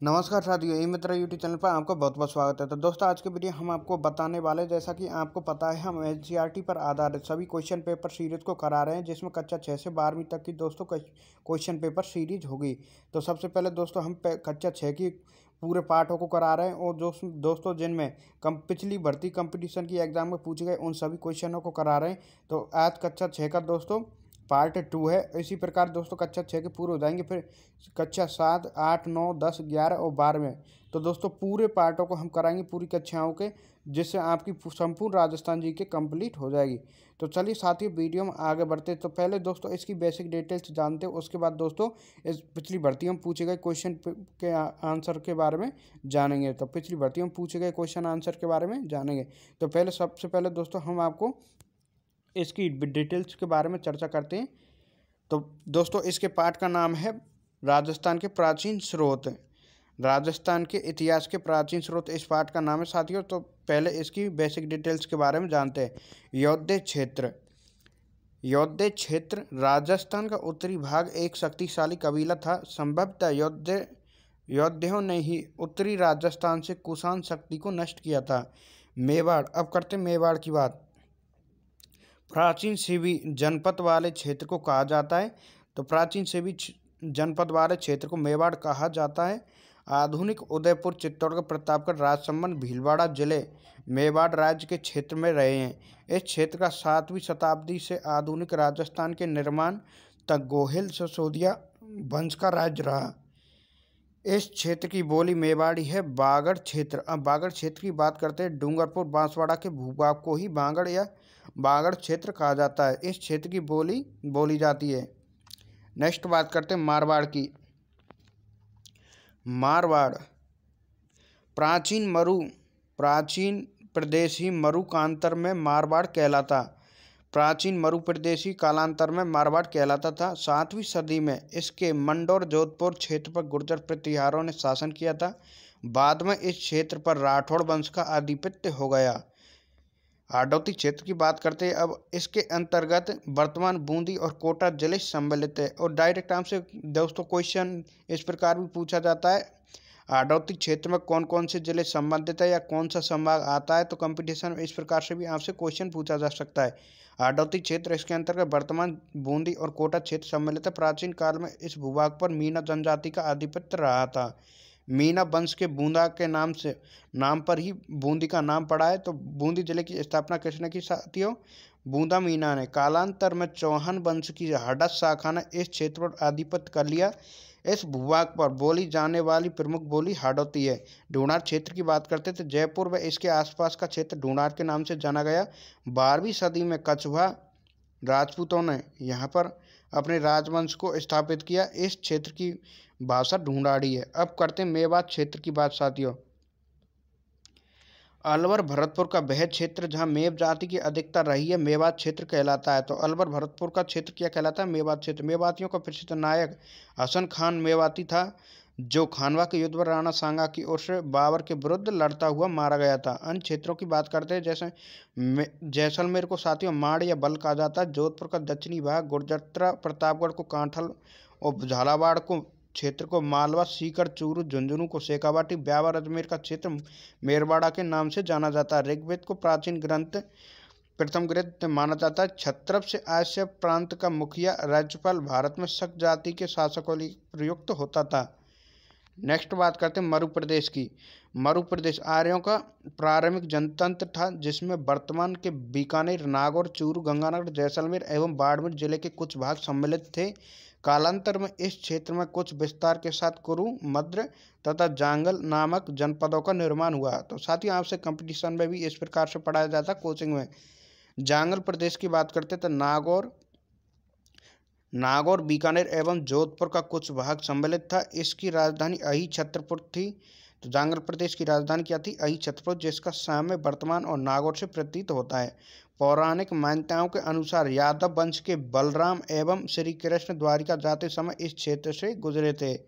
नमस्कार साथियों, ई मित्र YouTube channel पर आपका बहुत बहुत स्वागत है। तो दोस्तों, आज के वीडियो हम आपको बताने वाले, जैसा कि आपको पता है, हम एनसीईआरटी पर आधारित सभी क्वेश्चन पेपर सीरीज को करा रहे हैं, जिसमें कक्षा 6 से 12वीं तक की दोस्तों क्वेश्चन पेपर सीरीज होगी। तो सबसे पहले दोस्तों हम कक्षा 6 की पूरे पाठों को करा रहे हैं, और जो दोस्तों जिनमें पिछली भर्ती कंपटीशन की एग्जाम में पूछे गए उन सभी क्वेश्चनों को करा रहे हैं। तो आज कक्षा 6 का दोस्तों पार्ट 2 है। इसी प्रकार दोस्तों कक्षा 6 के पूरे हो जाएंगे, फिर कक्षा 7, 8, 9, 10, 11 और 12वें। तो दोस्तों पूरे पार्टों को हम कराएंगे पूरी कक्षाओं के, जिससे आपकी संपूर्ण राजस्थान जी के कंप्लीट हो जाएगी। तो चलिए साथियों, वीडियो में आगे बढ़ते। तो पहले दोस्तों इसकी बेसिक डिटेल्स जानते हैं, उसके बाद दोस्तों इस पिछली भर्तियों में पूछे गए क्वेश्चन के आंसर के बारे में जानेंगे। तो पिछली भर्तियों में पूछे गए क्वेश्चन आंसर के बारे में जानेंगे। तो सबसे पहले दोस्तों हम आपको इसकी डिटेल्स के बारे में चर्चा करते हैं। तो दोस्तों इसके पाठ का नाम है राजस्थान के प्राचीन स्रोत। राजस्थान के इतिहास के प्राचीन स्रोत इस पाठ का नाम है साथियों। तो पहले इसकी बेसिक डिटेल्स के बारे में जानते हैं। यौध्य क्षेत्र। यौध्य क्षेत्र राजस्थान का उत्तरी भाग एक शक्तिशाली कबीला था। संभवतः यौध्यों ने ही उत्तरी राजस्थान से कुषाण शक्ति को नष्ट किया था। मेवाड़। अब करते हैं मेवाड़ की बात। प्राचीन सेवी जनपद वाले क्षेत्र को कहा जाता है। तो प्राचीन सेवी जनपद वाले क्षेत्र को मेवाड़ कहा जाता है। आधुनिक उदयपुर, चित्तौड़गढ़, प्रतापगढ़, राजसमंद, भीलवाड़ा जिले मेवाड़ राज्य के क्षेत्र में रहे हैं। इस क्षेत्र का 7वीं शताब्दी से आधुनिक राजस्थान के निर्माण तक गोहिल सिसोदिया वंश का राज्य रहा। इस क्षेत्र की बोली मेवाड़ी है। बागड़ क्षेत्र। अब बागड़ क्षेत्र की बात करते हैं। डूंगरपुर, बांसवाड़ा के भूभाग को ही बागड़ या बागड़ क्षेत्र कहा जाता है। इस क्षेत्र की बोली बोली जाती है। नेक्स्ट बात करते हैं मारवाड़ की। मारवाड़ प्राचीन प्रदेशी मरु कांतर में मारवाड़ कहलाता। प्राचीन मरु प्रदेशी कालांतर में मारवाड़ कहलाता था। 7वीं सदी में इसके मंडौर, जोधपुर क्षेत्र पर गुर्जर प्रतिहारों ने शासन किया था। बाद में इस क्षेत्र पर राठौड़ वंश का आधिपत्य हो गया। हाड़ौती क्षेत्र की बात करते हैं। अब इसके अंतर्गत वर्तमान बूंदी और कोटा जिले सम्मिलित है। और डायरेक्ट आपसे दोस्तों क्वेश्चन इस प्रकार भी पूछा जाता है, हाड़ौती क्षेत्र में कौन कौन से जिले संबंधित है या कौन सा संभाग आता है। तो कंपटीशन में इस प्रकार से भी आपसे क्वेश्चन पूछा जा सकता है। हाड़ौती क्षेत्र, इसके अंतर्गत वर्तमान बूंदी और कोटा क्षेत्र सम्मिलित है। प्राचीन काल में इस भूभाग पर मीना जनजाति का आधिपत्य रहा था। मीना वंश के बूंदा के नाम पर ही बूंदी का नाम पड़ा है। तो बूंदी जिले की स्थापना किसने की साथियों? बूंदा मीना ने। कालांतर में चौहान वंश की हड़स शाखा ने इस क्षेत्र पर आधिपत्य कर लिया। इस भूभाग पर बोली जाने वाली प्रमुख बोली हाड़ौती है। ढूंढार क्षेत्र की बात करते थे। जयपुर व इसके आसपास का क्षेत्र ढूंढार के नाम से जाना गया। 12वीं सदी में कछुआ राजपूतों ने यहाँ पर अपने राजवंश को स्थापित किया। इस क्षेत्र की भाषा ढूंढाड़ी है। अब करते हैं मेवात क्षेत्र की बात साथियों। अलवर भरतपुर का वह क्षेत्र जहाँ मेव जाति की अधिकता रही है मेवात क्षेत्र कहलाता है। तो अलवर भरतपुर का क्षेत्र क्या कहलाता है? मेवात क्षेत्र। मेवातियों का प्रसिद्ध नायक हसन खान मेवाती था, जो खानवा के युद्ध में राणा सांगा की ओर से बाबर के विरुद्ध लड़ता हुआ मारा गया था। अन्य क्षेत्रों की बात करते हैं, जैसे जैसलमेर को साथियों माड़ या बल कहा जाता है। जोधपुर का दक्षिणी भाग, गुर्जरता, प्रतापगढ़ को कांठल और झालावाड़ को क्षेत्र को मालवा, सीकर, चूरू, झुंझुनू को शेखावाटी, ब्यावर, अजमेर का क्षेत्र मेरवाड़ा के नाम से जाना जाता है। ऋग्वेद को प्राचीन ग्रंथ प्रथम ग्रंथ माना जाता है। क्षत्रप से आसिया प्रांत का मुखिया राज्यपाल भारत में शक जाति के शासकों के लिए प्रयुक्त होता था। नेक्स्ट बात करते हैं मरु प्रदेश की। मरु प्रदेश आर्यों का प्रारंभिक जनतंत्र था, जिसमें वर्तमान के बीकानेर, नागौर, चूरू, गंगानगर, जैसलमेर एवं बाड़मेर जिले के कुछ भाग सम्मिलित थे। कालांतर में इस क्षेत्र में कुछ विस्तार के साथ कुरु, मद्र तथा जांगल नामक जनपदों का निर्माण हुआ। तो साथ ही आपसे कंपटीशन में भी इस प्रकार से पढ़ाया जाता कोचिंग में। जांगल प्रदेश की बात करते तो नागौर, बीकानेर एवं जोधपुर का कुछ भाग सम्मिलित था। इसकी राजधानी अही छत्रपुर थी। तो जांगल प्रदेश की राजधानी क्या थी? अही छत्रपुर, जिसका साम्य वर्तमान और नागौर से प्रतीत होता है। पौराणिक मान्यताओं के अनुसार यादव वंश के बलराम एवं श्री कृष्ण द्वारिका जाते समय इस क्षेत्र से गुजरे थे।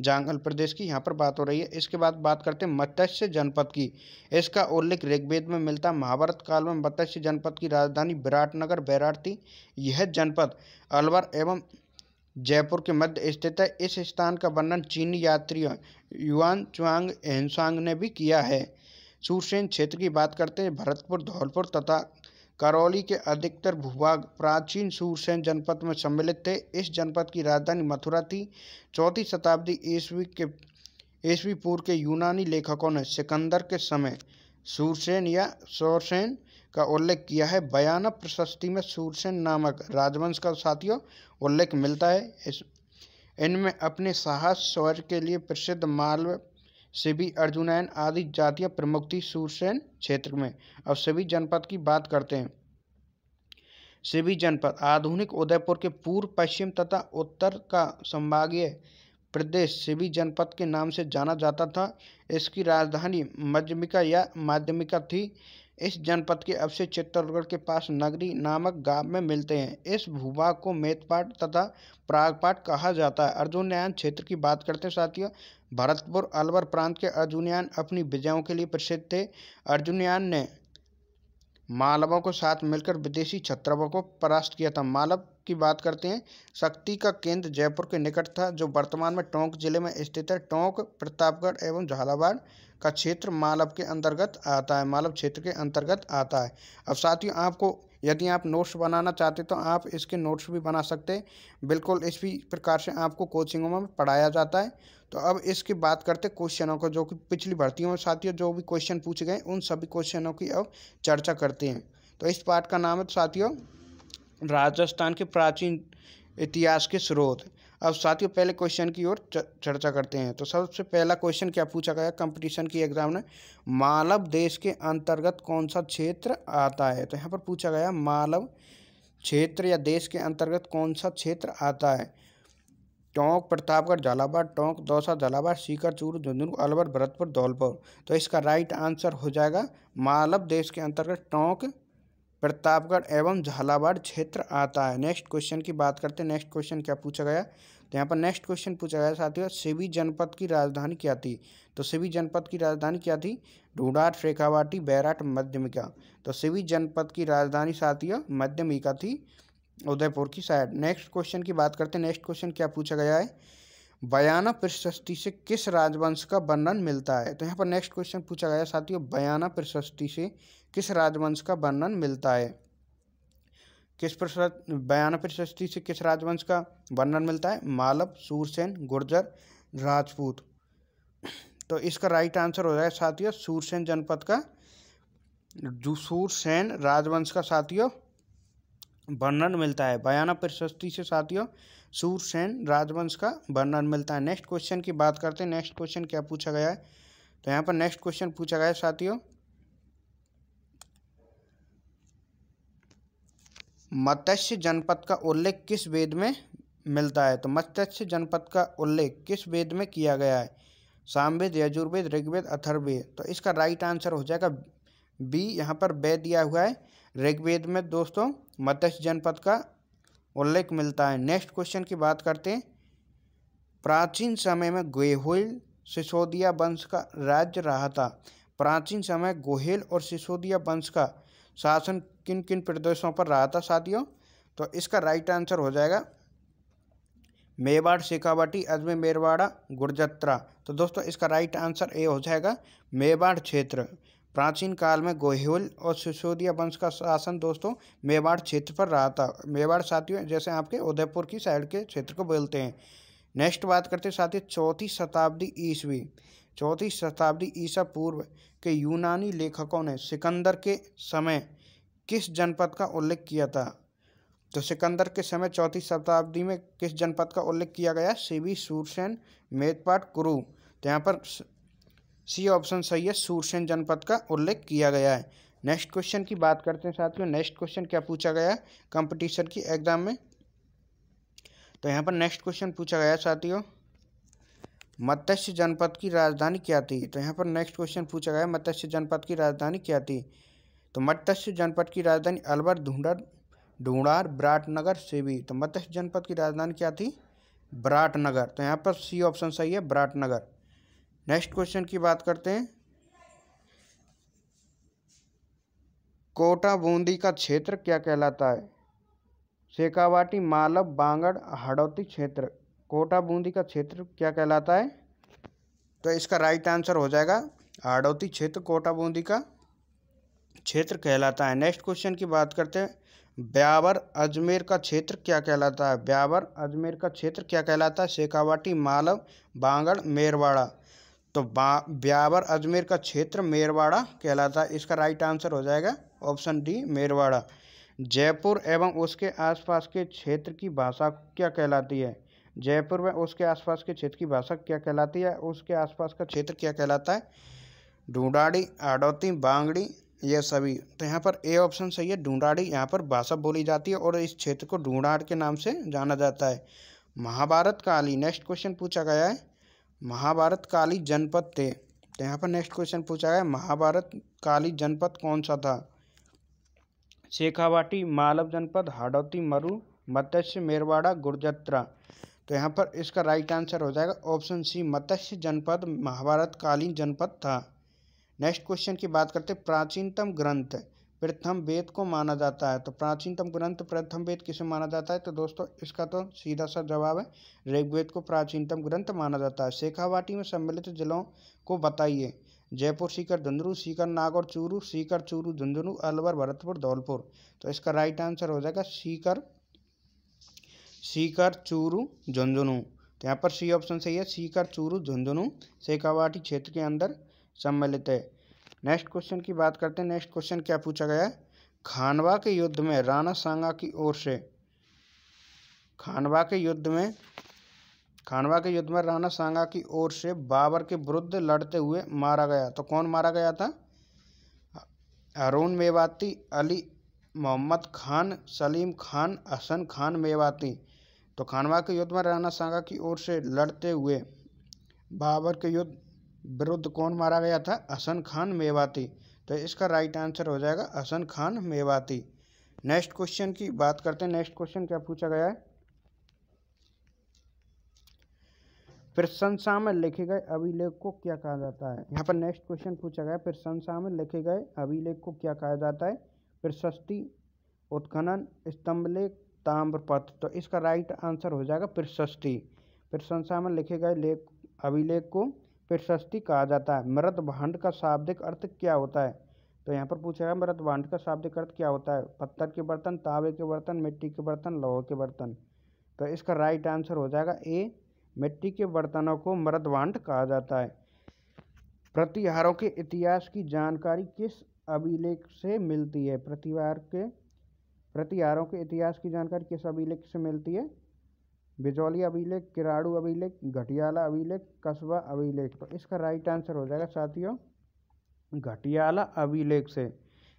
जांगल प्रदेश की यहाँ पर बात हो रही है। इसके बाद बात करते हैं मत्स्य जनपद की। इसका उल्लेख ऋग्वेद में मिलता है। महाभारत काल में मत्स्य जनपद की राजधानी विराटनगर बैराट थी। यह जनपद अलवर एवं जयपुर के मध्य स्थित है। इस स्थान का वर्णन चीनी यात्री युआन च्वांग हेनसांग ने भी किया है। सूरसेन क्षेत्र की बात करते हैं। भरतपुर, धौलपुर तथा करौली के अधिकतर भूभाग प्राचीन सूरसेन जनपद में सम्मिलित थे। इस जनपद की राजधानी मथुरा थी। 4वीं शताब्दी ईस्वी पूर्व के यूनानी लेखकों ने सिकंदर के समय सूरसेन या सौरसेन का उल्लेख किया है। बयाना प्रशस्ति में सूरसेन नामक राजवंश का साथियों उल्लेख मिलता है। इनमें अपने साहस शौर्य के लिए प्रसिद्ध मालव, सिबी, अर्जुनैन आदि जातियां प्रमुख थी सूरसेन क्षेत्र में। अब सिबी जनपद की बात करते हैं। सिबी जनपद आधुनिक उदयपुर के पूर्व, पश्चिम तथा उत्तर का संभागीय प्रदेश सिबी जनपद के नाम से जाना जाता था। इसकी राजधानी मध्यमिका या माध्यमिका थी। इस जनपद के अवशेष चित्तौड़गढ़ के पास नगरी नामक गांव में मिलते हैं। इस भूभाग को मेदपाट तथा प्रागपाट कहा जाता है। अर्जुनयान क्षेत्र की बात करते हैं साथियों। भरतपुर, अलवर प्रांत के अर्जुनयान अपनी विजयों के लिए प्रसिद्ध थे। अर्जुनयान ने मालवों को साथ मिलकर विदेशी क्षत्रपों को परास्त किया था। मालव की बात करते हैं। शक्ति का केंद्र जयपुर के निकट था, जो वर्तमान में टोंक जिले में स्थित है। टोंक, प्रतापगढ़ एवं झालावाड़ का क्षेत्र मालव के अंतर्गत आता है। मालव क्षेत्र के अंतर्गत आता है। अब साथियों, आपको यदि आप नोट्स बनाना चाहते तो आप इसके नोट्स भी बना सकते हैं। बिल्कुल इसी प्रकार से आपको कोचिंगों में पढ़ाया जाता है। तो अब इसकी बात करते क्वेश्चनों को, जो कि पिछली भर्तियों में साथियों जो भी क्वेश्चन पूछे गए उन सभी क्वेश्चनों की अब चर्चा करते हैं। तो इस पाठ का नाम है साथियों राजस्थान के प्राचीन इतिहास के स्रोत। अब साथियों पहले क्वेश्चन की ओर चर्चा करते हैं। तो सबसे पहला क्वेश्चन क्या पूछा गया कंपटीशन की एग्जाम में, मालव देश के अंतर्गत कौन सा क्षेत्र आता है। तो यहाँ पर पूछा गया मालव क्षेत्र या देश के अंतर्गत कौन सा क्षेत्र आता है। टोंक, प्रतापगढ़, झालावाड़, टोंक, दौसा, झालावाड़, सीकर, चूरू, झुंझुनू, अलवर, भरतपुर, धौलपुर। तो इसका राइट आंसर हो जाएगा मालव देश के अंतर्गत टोंक, प्रतापगढ़ एवं झालावाड़ क्षेत्र आता है। नेक्स्ट क्वेश्चन की बात करते हैं। नेक्स्ट क्वेश्चन क्या पूछा गया, तो यहाँ पर नेक्स्ट क्वेश्चन पूछा गया साथियों सिबी जनपद की राजधानी क्या थी। तो सिबी जनपद की राजधानी क्या थी, ढूंढार, शेखावाटी, बैराट, मध्यमिका। तो सिबी जनपद की राजधानी साथियों मध्यमिका थी, उदयपुर की साइड। नेक्स्ट क्वेश्चन की बात करते हैं। नेक्स्ट क्वेश्चन क्या पूछा गया है, बयाना प्रशस्ति से किस राजवंश का वर्णन मिलता है। तो यहाँ पर नेक्स्ट क्वेश्चन पूछा गया साथियों बयाना प्रशस्ति से किस राजवंश का वर्णन मिलता है। बयाना प्रशस्ति से किस राजवंश का वर्णन मिलता है, मालव, सूरसेन, गुर्जर, राजपूत। तो इसका राइट आंसर हो जाएगा साथियों सूरसेन जनपद का, जो सूरसेन राजवंश का साथियों वर्णन मिलता है। बयाना प्रशस्ति से साथियों सूरसेन राजवंश का वर्णन मिलता है। नेक्स्ट क्वेश्चन की बात करते हैं। नेक्स्ट क्वेश्चन क्या पूछा गया है, तो यहाँ पर नेक्स्ट क्वेश्चन पूछा गया है साथियों मत्स्य जनपद का उल्लेख किस वेद में मिलता है। तो मत्स्य जनपद का उल्लेख किस वेद में किया गया है, सामवेद, यजुर्वेद, ऋग्वेद, अथर्ववेद। तो इसका राइट आंसर हो जाएगा बी, यहाँ पर वेद दिया हुआ है। ऋग्वेद में दोस्तों मत्स्य जनपद का उल्लेख मिलता है। नेक्स्ट क्वेश्चन की बात करते हैं। प्राचीन समय में गोहेल सिसोदिया वंश का राज्य रहा था। प्राचीन समय गोहेल और सिसोदिया वंश का शासन किन किन प्रदेशों पर रहा था साथियों। तो इसका राइट आंसर हो जाएगा मेवाड़, शेखावाटी, अजमेर, मेरवाड़ा, गुर्जत्रा। तो दोस्तों इसका राइट आंसर ए हो जाएगा मेवाड़ क्षेत्र। प्राचीन काल में गोहेल और सिसोदिया वंश का शासन दोस्तों मेवाड़ क्षेत्र पर रहा था। मेवाड़ साथियों जैसे आपके उदयपुर की साइड के क्षेत्र को बोलते हैं। नेक्स्ट बात करते हैं साथियों 4वीं शताब्दी ईस्वी। 4वीं शताब्दी ईसा पूर्व के यूनानी लेखकों ने सिकंदर के समय किस जनपद का उल्लेख किया था। तो सिकंदर के समय 4वीं शताब्दी में किस जनपद का उल्लेख किया गया, सिबी, सूरसेन, मेदपाट, कुरु। तो यहाँ पर सी ऑप्शन सही है, सूरसेन जनपद का उल्लेख किया गया है। नेक्स्ट क्वेश्चन की बात करते हैं साथियों। नेक्स्ट क्वेश्चन क्या पूछा गया है कंपटीशन की एग्जाम में, तो यहाँ पर नेक्स्ट क्वेश्चन पूछा गया साथियों मत्स्य जनपद की राजधानी क्या थी। तो यहाँ पर नेक्स्ट क्वेश्चन पूछा गया मत्स्य जनपद की राजधानी क्या थी। तो मत्स्य जनपद की राजधानी अलवर, ढूंढार, विराटनगर, सिबी। तो मत्स्य जनपद की राजधानी क्या थी, विराटनगर। तो यहाँ पर सी ऑप्शन सही है, विराटनगर। नेक्स्ट क्वेश्चन की बात करते हैं। कोटा बूंदी का क्षेत्र क्या कहलाता है। शेखावाटी, मालव, बांगड़, हाड़ौती क्षेत्र, कोटा बूंदी का क्षेत्र क्या कहलाता है? तो इसका राइट आंसर हो जाएगा हाड़ौती क्षेत्र कोटा बूंदी का क्षेत्र कहलाता है। नेक्स्ट क्वेश्चन की बात करते हैं, ब्यावर अजमेर का क्षेत्र क्या कहलाता है? ब्यावर अजमेर का क्षेत्र क्या कहलाता है? शेखावाटी, मालव, बांगड़, मेरवाड़ा। तो ब्यावर अजमेर का क्षेत्र मेरवाड़ा कहलाता है। इसका राइट आंसर हो जाएगा ऑप्शन डी मेरवाड़ा। जयपुर एवं उसके आसपास के क्षेत्र की भाषा क्या कहलाती है? जयपुर में उसके आसपास के क्षेत्र की भाषा क्या कहलाती है? उसके आसपास का क्षेत्र क्या कहलाता है? ढूंढाड़ी, हाड़ौती, बांगड़ी, ये सभी। तो यहाँ पर ए ऑप्शन सही है, ढूंढाड़ी यहाँ पर भाषा बोली जाती है और इस क्षेत्र को ढूंढाड़ के नाम से जाना जाता है। महाभारत काली, नेक्स्ट क्वेश्चन पूछा गया है, महाभारत काली जनपद थे। तो यहाँ पर नेक्स्ट क्वेश्चन पूछा गया है, महाभारत काली जनपद कौन सा था? शेखावाटी, मालव जनपद, हाड़ौती, मरु, मत्स्य, मेरवाड़ा, गुर्जत्रा। तो यहाँ पर इसका राइट आंसर हो जाएगा ऑप्शन सी, मत्स्य जनपद महाभारत कालीन जनपद था। नेक्स्ट क्वेश्चन की बात करते हैं, प्राचीनतम ग्रंथ प्रथम वेद को माना जाता है। तो प्राचीनतम ग्रंथ प्रथम वेद किसे माना जाता है? तो दोस्तों इसका तो सीधा सा जवाब है, ऋग्वेद को प्राचीनतम ग्रंथ माना जाता है। शेखावाटी में सम्मिलित जिलों को बताइए। जयपुर, सीकर, झुंझुनू, सीकर, नागौर, चूरू, सीकर, चूरू, झुंझुनू, अलवर, भरतपुर, धौलपुर। तो इसका राइट आंसर हो जाएगा सीकर, चूरू, झुंझुनू। तो यहाँ पर सी ऑप्शन सही है, सीकर, चूरू, झुंझुनू शेखावाटी क्षेत्र के अंदर सम्मिलित है। नेक्स्ट क्वेश्चन की बात करते हैं। नेक्स्ट क्वेश्चन क्या पूछा गया है, खानवा के युद्ध में राणा सांगा की ओर से, खानवा के युद्ध में राणा सांगा की ओर से बाबर के विरुद्ध लड़ते हुए मारा गया। तो कौन मारा गया था? हारून मेवाती, अली मोहम्मद खान, सलीम खान, हसन खान मेवाती। तो खानवा के युद्ध में राणा सांगा की ओर से लड़ते हुए बाबर के युद्ध विरुद्ध कौन मारा गया था? हसन खान मेवाती। तो इसका राइट आंसर हो जाएगा हसन खान मेवाती। नेक्स्ट क्वेश्चन की बात करते हैं। नेक्स्ट क्वेश्चन क्या पूछा गया है, प्रशंसा में लिखे गए अभिलेख को क्या कहा जाता है? यहाँ पर नेक्स्ट क्वेश्चन पूछा गया है, प्रशंसा में लिखे गए अभिलेख को क्या कहा जाता है? प्रशस्ति, उत्खनन, स्तंभलेख, ताम्रपत्र। तो इसका राइट आंसर हो जाएगा प्रशस्ति। प्रशंसा में लिखे गए अभिलेख को प्रशस्ति कहा जाता है। मृत भांड का शाब्दिक अर्थ क्या होता है? तो यहाँ पर पूछा गया मृत भांड का शाब्दिक अर्थ क्या होता है? पत्थर के बर्तन, तांबे के बर्तन, मिट्टी के बर्तन, लोहे के बर्तन। तो इसका राइट आंसर हो जाएगा ए, मिट्टी के बर्तनों को मृत भांड कहा जाता है। प्रतिहारों के इतिहास की जानकारी किस अभिलेख से मिलती है? प्रतिहारों के इतिहास की जानकारी किस अभिलेख से मिलती है? बिजौली अभिलेख, किराड़ू अभिलेख, घटियाला अभिलेख, कस्बा अभिलेख। तो इसका राइट आंसर हो जाएगा साथियों घटियाला अभिलेख से।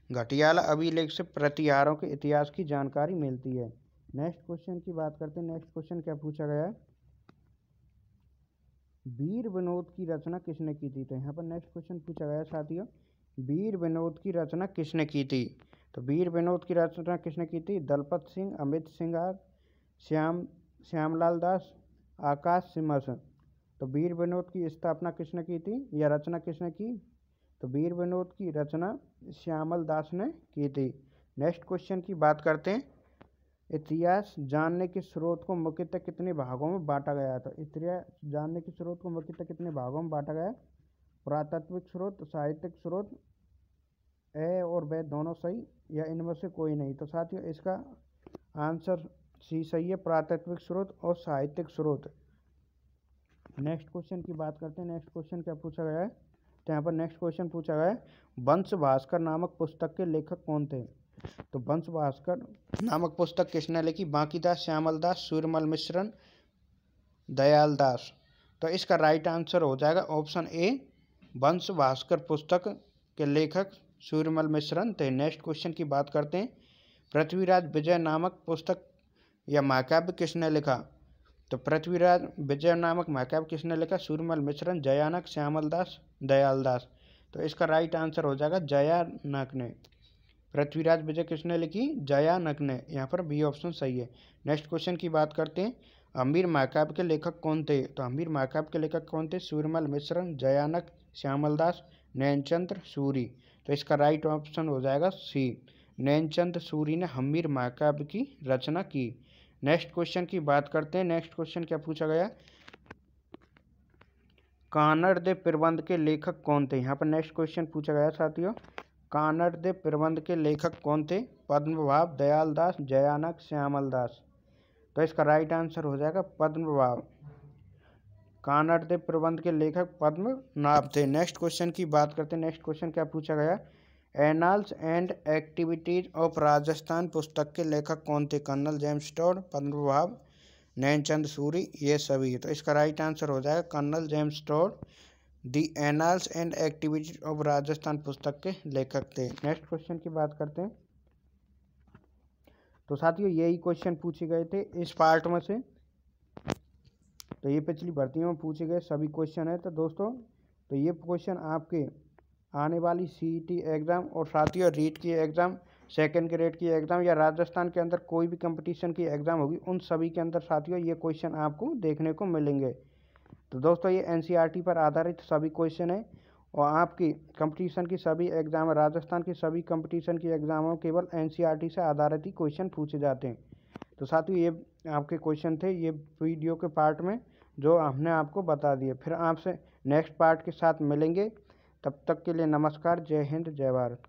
घटियाला अभिलेख से प्रतिहारों के इतिहास की जानकारी मिलती है। नेक्स्ट क्वेश्चन की बात करते हैं। नेक्स्ट क्वेश्चन क्या पूछा गया है, वीर विनोद की रचना किसने की थी? तो यहाँ पर नेक्स्ट क्वेश्चन पूछा गया साथियों, वीर विनोद की रचना किसने की थी? तो वीर विनोद की रचना किसने की थी? दलपत सिंह, अमित सिंगार, श्यामलाल दास, आकाश सिमस। तो वीर विनोद की स्थापना किसने की थी या रचना किसने की? तो वीर विनोद की रचना श्यामल दास ने की थी। नेक्स्ट क्वेश्चन की बात करते हैं, इतिहास जानने के स्रोत को मुख्यतः कितने भागों में बांटा गया है? तो इतिहास जानने के स्रोत को मुख्यतः कितने भागों में बांटा गया है? पुरातात्विक स्रोत, साहित्यिक स्रोत, ए और ब दोनों सही या इनमें से कोई नहीं? तो साथियों इसका आंसर सी सही है, पुरातात्विक स्रोत और साहित्यिक स्रोत। नेक्स्ट क्वेश्चन की बात करते हैं। नेक्स्ट क्वेश्चन क्या पूछा गया है? तो यहाँ पर नेक्स्ट क्वेश्चन पूछा गया है, वंश भास्कर नामक पुस्तक के लेखक कौन थे? तो वंश भास्कर नामक पुस्तक किसने लिखी? बांकीदास, श्यामल दास, सूर्यमल मिश्र, दयाल दास। तो इसका राइट आंसर हो जाएगा ऑप्शन ए, वंश भास्कर पुस्तक के लेखक सूर्यमल मिश्र थे। नेक्स्ट क्वेश्चन की बात करते हैं, पृथ्वीराज विजय नामक पुस्तक या महाकाव्य किसने लिखा? तो पृथ्वीराज विजय नामक महाकाव्य किसने लिखा? सूर्यमल मिश्र, जयानक, श्यामल दास, दयाल दास। तो इसका राइट आंसर हो जाएगा जयानक ने। पृथ्वीराज विजय किसने लिखी? जयानक ने। यहाँ पर बी ऑप्शन सही है। नेक्स्ट क्वेश्चन की बात करते हैं, हम्मीर महाकाव्य के लेखक कौन थे? तो हम्मीर महाकाव्य के लेखक कौन थे? सूर्यमल मिश्र, जयानक, श्यामल दास, नैनचंद्र सूरी। तो इसका राइट ऑप्शन हो जाएगा सी, नैनचंद सूरी ने हम्मीर महाकाव्य की रचना की। नेक्स्ट क्वेश्चन की बात करते हैं। नेक्स्ट क्वेश्चन क्या पूछा गया, कानड़ दे प्रबंध के लेखक कौन थे। यहाँ पर नेक्स्ट क्वेश्चन पूछा गया साथियों, कानड़ दे प्रबंध के लेखक कौन थे। पद्मभाव, दयाल दास, जयानक, श्यामल दास। तो इसका राइट आंसर हो जाएगा पद्मभाव। कानड़ दे प्रबंध के लेखक पद्मनाभ थे। नेक्स्ट क्वेश्चन की बात करते हैं। नेक्स्ट क्वेश्चन क्या पूछा गया, annals and activities of Rajasthan पुस्तक के लेखक कौन थे। Colonel James Tod, Padmabhav, Nainchand Suri, ये सभी। तो इसका राइट आंसर हो जाएगा colonel James Tod, the annals and activities of Rajasthan पुस्तक के लेखक थे। नेक्स्ट क्वेश्चन की बात करते हैं। तो साथियों यही क्वेश्चन पूछे गए थे इस पार्ट में से। तो ये पिछली भर्तियों में पूछे गए सभी क्वेश्चन है। तो दोस्तों तो ये क्वेश्चन आपके आने वाली सीईटी एग्ज़ाम और साथियों रीट की एग्ज़ाम, सेकंड ग्रेड की एग्ज़ाम या राजस्थान के अंदर कोई भी कंपटीशन की एग्ज़ाम होगी उन सभी के अंदर साथियों ये क्वेश्चन आपको देखने को मिलेंगे। तो दोस्तों ये एनसीईआरटी पर आधारित सभी क्वेश्चन है और आपकी कंपटीशन की सभी एग्ज़ाम, राजस्थान की सभी कंपटीशन की एग्ज़ामों केवल एनसीईआरटी से आधारित ही क्वेश्चन पूछे जाते हैं। तो साथियों ये आपके क्वेश्चन थे ये वीडियो के पार्ट में जो हमने आपको बता दिए। फिर आपसे नेक्स्ट पार्ट के साथ मिलेंगे, तब तक के लिए नमस्कार, जय हिंद, जय भारत।